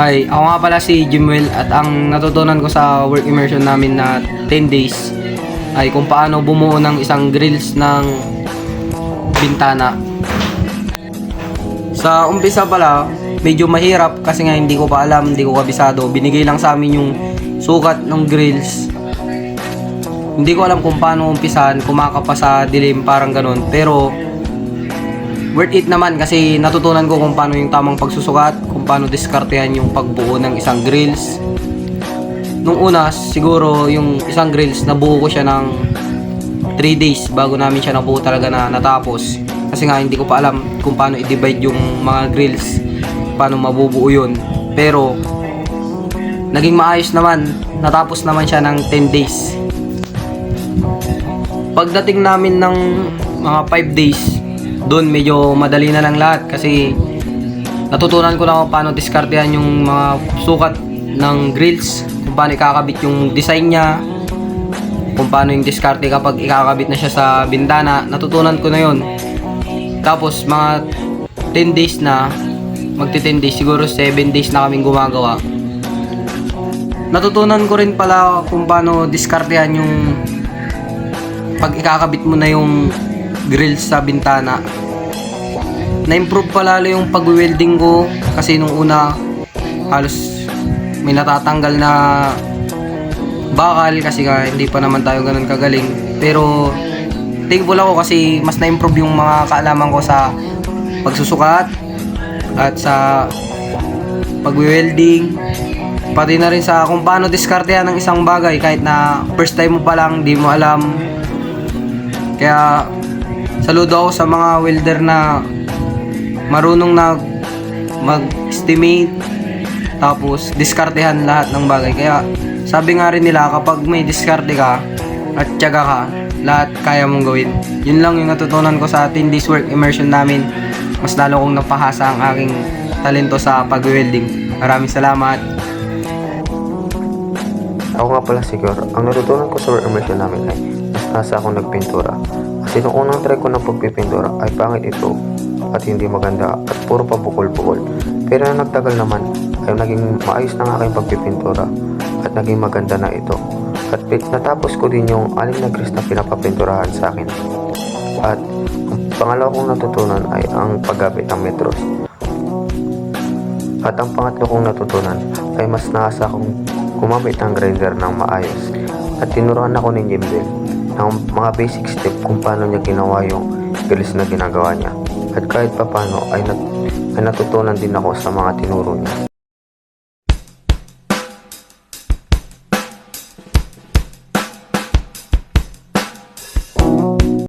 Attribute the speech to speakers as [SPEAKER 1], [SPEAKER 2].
[SPEAKER 1] Ay, ako nga pala si Jimwell at ang natutunan ko sa work immersion namin na 10 days ay kung paano bumuo ng isang grills ng bintana. Sa umpisa pala, medyo mahirap kasi nga hindi ko pa alam, hindi ko kabisado. Binigay lang sa amin yung sukat ng grills. Hindi ko alam kung paano umpisahan, kumakapa sa dilim, parang ganun. Pero worth it naman kasi natutunan ko kung paano yung tamang pagsusukat, kung paano diskartehan yung pagbuo ng isang grills. Nung una, siguro yung isang grills, nabuo ko siya ng 3 days bago namin siya nabuo talaga na natapos. Kasi nga hindi ko pa alam kung paano i-divide yung mga grills, paano mabubuo yun. Pero naging maayos naman, natapos naman siya ng 10 days. Pagdating namin ng mga 5 days, doon medyo madali na lang lahat kasi natutunan ko na kung paano diskartehan yung mga sukat ng grills, kung paano ikakabit yung design niya, kung paano yung diskarte kapag ikakabit na siya sa bintana. Natutunan ko na yon. Tapos mga 10 days na, magti 10 days, siguro 7 days na kaming gumagawa. Natutunan ko rin pala kung paano diskartehan yung pag ikakabit mo na yung grills sa bintana. Na-improve pa lalo yung pag-welding ko kasi nung una halos may natatanggal na bakal kasi nga hindi pa naman tayo ganun kagaling. Pero thankful ako kasi mas na-improve yung mga kaalaman ko sa pagsusukat at sa pag-welding, pati na rin sa kung paano diskartehan ng isang bagay kahit na first time mo pa lang, di mo alam. Kaya saludo ako sa mga welder na marunong na mag-estimate tapos diskartehan lahat ng bagay. Kaya sabi nga rin nila kapag may diskarte ka at tiyaga ka, lahat kaya mong gawin. Yun lang yung natutunan ko sa 10 days work immersion namin. Mas lalo kong napahasa ang aking talento sa pag-welding. Maraming salamat.
[SPEAKER 2] Ako nga pala siguro, ang natutunan ko sa work immersion namin ay mas nasa akong nagpintura. Kasi nung unang try ko ng pagpipintura ay pangit ito at hindi maganda at puro pa bukol-bukol. Pero na nagtagal naman ay naging maayos na ang aking pagpipintura at naging maganda na ito. At natapos ko din yung 6 na grills na pinapapinturahan sa akin. At ang pangalawa kong natutunan ay ang paggamit ng metros. At ang pangatlo kong natutunan ay mas naasa akong gumamit ng grinder ng maayos. At tinuruan ako ni Jimwell ng mga basic step kung paano niya ginawa yung grills na ginagawa niya. At kahit papano ay natutunan din ako sa mga tinuro niya.